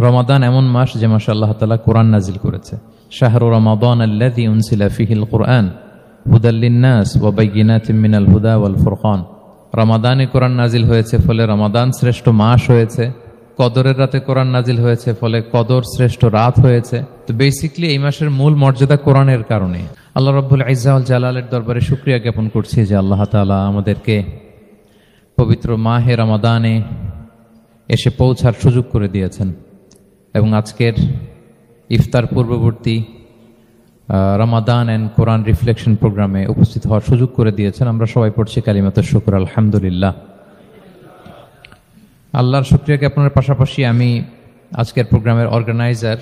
রমাদান এমন মাস যে মাসে আল্লাহ তাআলা কোরআন নাজিল করেছে। শাহরু রমাদান আল্লাযী উনজিলা ফীহিল কুরআন হুদাল লিন-নাস ওয়া বায়্যিনাতিম মিনাল হুদা ওয়াল ফুরকান। রমাদানে কোরআন নাজিল হয়েছে, ফলে রমাদান শ্রেষ্ঠ মাস হয়েছে। কদরের রাতে কোরআন নাজিল হয়েছে, ফলে কদর শ্রেষ্ঠ রাত হয়েছে। তো বেসিক্যালি এই মাসের মূল মর্যাদা কোরআনের কারণে। আল্লাহ রাব্বুল ইজ্জা ওয়াল জালালের দরবারে শুকরিয়া জ্ঞাপন করছি যে আল্লাহ তাআলা আমাদেরকে পবিত্র মাহে রমাদানে এসে পৌঁছার সুযোগ করে দিয়েছেন এবং আজকের ইফতার পূর্ববর্তী রমাদান অ্যান্ড কোরআন রিফ্লেকশন প্রোগ্রামে উপস্থিত হওয়ার সুযোগ করে দিয়েছেন। আমরা সবাই পড়ছি কালিমাতুশ শুকর, আলহামদুলিল্লাহ। আল্লাহর শুকরিয়া জ্ঞাপনের পাশাপাশি আমি আজকের প্রোগ্রামের অর্গানাইজার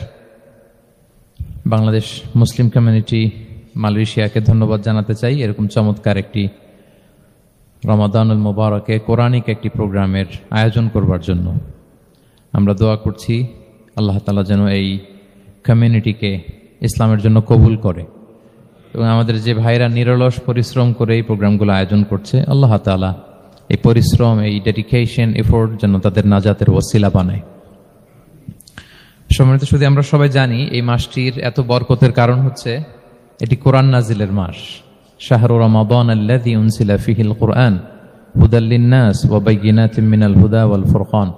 বাংলাদেশ মুসলিম কমিউনিটি মালয়েশিয়াকে ধন্যবাদ জানাতে চাই, এরকম চমৎকার একটি রমাদানুল মুবারকে কোরআনিক একটি প্রোগ্রামের আয়োজন করবার জন্য। আমরা দোয়া করছি আল্লাহ তাআলা যেন এই কমিউনিটিকে ইসলামের জন্য কবুল করে এবং আমাদের যে ভাইরা নিরলস পরিশ্রম করে এই প্রোগ্রামগুলো আয়োজন করছে, আল্লাহ তাআলা এই পরিশ্রম, এই ডেডিকেশন, এফোর্ট যেন তাদের নাজাতের ওসিলা বানায়। সম্মানিত শুধু আমরা সবাই জানি এই মাসটির এত বরকতের কারণ হচ্ছে এটি কোরআন নাজিলের মাস। শাহরু রমাদান আল্লাযী উনজিলা ফীহিল কুরআন হুদাল লিন-নাস ওয়া বায়্যিনাতিম মিনাল হুদা ওয়াল ফুরকান।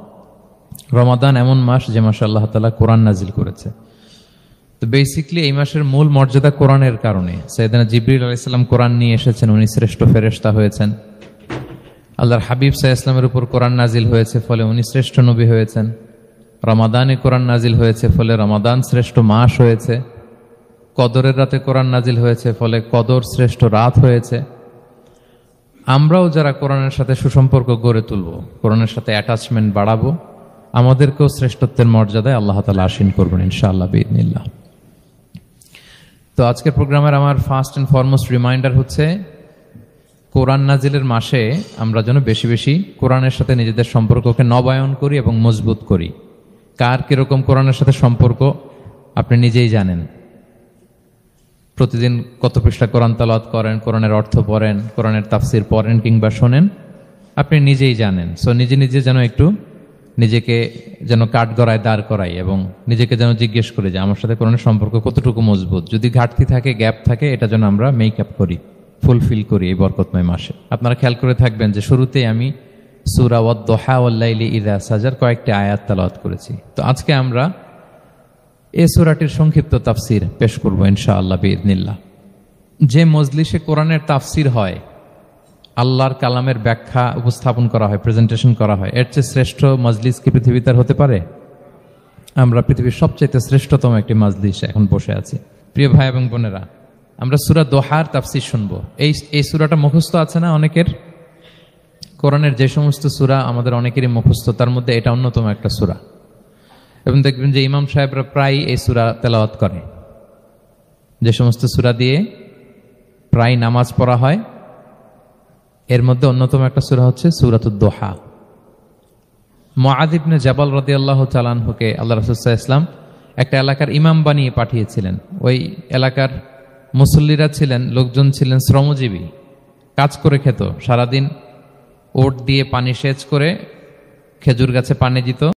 রমাদান এমন মাস যে মাসে আল্লাহ তাআলা কোরআন নাজিল করেছে। তো বেসিক্যালি এই মাসের মূল মর্যাদা কোরআনের কারণে। সাইয়েদনা জিবরিল আলাইহিস সালাম কোরআন নিয়ে এসেছেন, উনি শ্রেষ্ঠ ফেরেশতা হয়েছেন। আল্লাহর হাবিব সাল্লাল্লাহু আলাইহি ওয়াসাল্লামের উপর কোরআন নাজিল হয়েছে, ফলে উনি শ্রেষ্ঠ নবী হয়েছেন। রমাদানে কোরআন নাজিল হয়েছে, ফলে রমাদান শ্রেষ্ঠ মাস হয়েছে। কদরের রাতে কোরআন নাজিল হয়েছে, ফলে কদর শ্রেষ্ঠ রাত হয়েছে। আমরাও যারা কোরআনের সাথে সুসম্পর্ক গড়ে তুলব, কোরআনের সাথে অ্যাটাচমেন্ট বাড়াবো, আমাদেরকেও শ্রেষ্ঠত্বের মর্যাদায় আল্লাহ তাআলা আসীন করবেন ইনশাআল্লাহ বিইذنিল্লাহ। তো আজকের প্রোগ্রামের আমার ফার্স্ট অ্যান্ড ফরমোস্ট রিমাইন্ডার হচ্ছে কোরআন নাজিলের মাসে আমরা যেন বেশি বেশি কোরআনের সাথে নিজেদের সম্পর্ককে নবায়ন করি এবং মজবুত করি। কার কিরকম কোরআনের সাথে সম্পর্ক আপনি নিজেই জানেন। প্রতিদিন কত পৃষ্ঠা কোরআন তেলাওয়াত করেন, কোরআনের অর্থ পড়েন, কোরআনের তাফসির পড়েন কিংবা শোনেন, আপনি নিজেই জানেন। সো নিজে নিজে যেন একটু নিজেকে যেন কাঠগড়ায় দাঁড় করাই এবং নিজেকে যেন জিজ্ঞেস করি যে আমার সাথে কোরআনের সম্পর্ক কতটুকু মজবুত। যদি ঘাটতি থাকে, গ্যাপ থাকে, এটা যেন আমরা মেক আপ করি, ফুলফিল করি এই বরকতময় মাসে। আপনারা খেয়াল করে থাকবেন যে শুরুতেই আমি সূরা ওয়াদ-দুহা ওয়াল-লাইলি ইযা সাজার কয়েকটি আয়াত তেলাওয়াত করেছি। তো আজকে আমরা এই সূরাটির সংক্ষিপ্ত তাফসির পেশ করব ইনশাআল্লাহ বিইذنিল্লাহ। যে মজলিসে কোরআনের তাফসির হয়, আল্লাহর কালামের ব্যাখ্যা উপস্থাপন করা হয়, প্রেজেন্টেশন করা হয়, এর চেয়ে শ্রেষ্ঠ মজলিস কি পৃথিবীতে আর হতে পারে? আমরা পৃথিবীর সবচেয়ে শ্রেষ্ঠতম একটি মজলিসে এখন বসে আছি। প্রিয় ভাই এবং বোনেরা, আমরা সূরা দোহার তাফসির শুনবো। এই সূরাটা মুখস্থ আছে না অনেকের? কোরআনের যে সমস্ত সূরা আমাদের অনেকেরই মুখস্থ, তার মধ্যে এটা অন্যতম একটা সূরা। এবং দেখবেন যে ইমাম সাহেবরা প্রায় এই সূরা তেলাওয়াত করে। যে সমস্ত সূরা দিয়ে প্রায় নামাজ পড়া হয়, এর মধ্যে অন্যতম একটা সূরা হচ্ছে সূরাতুদ দোহা। মুআয ইবনে জাবাল রাদিয়াল্লাহু তাআলা আনহুকে আল্লাহ রাসূল সাল্লাল্লাহু আলাইহি ওয়াসাল্লাম একটা এলাকার ইমাম বানিয়ে পাঠিয়েছিলেন। ওই এলাকার মুসল্লিরা ছিলেন, লোকজন ছিলেন শ্রমজীবী, কাজ করে খেত, সারাদিন ওট দিয়ে পানি সেচ করে খেজুর গাছে পানি দিত।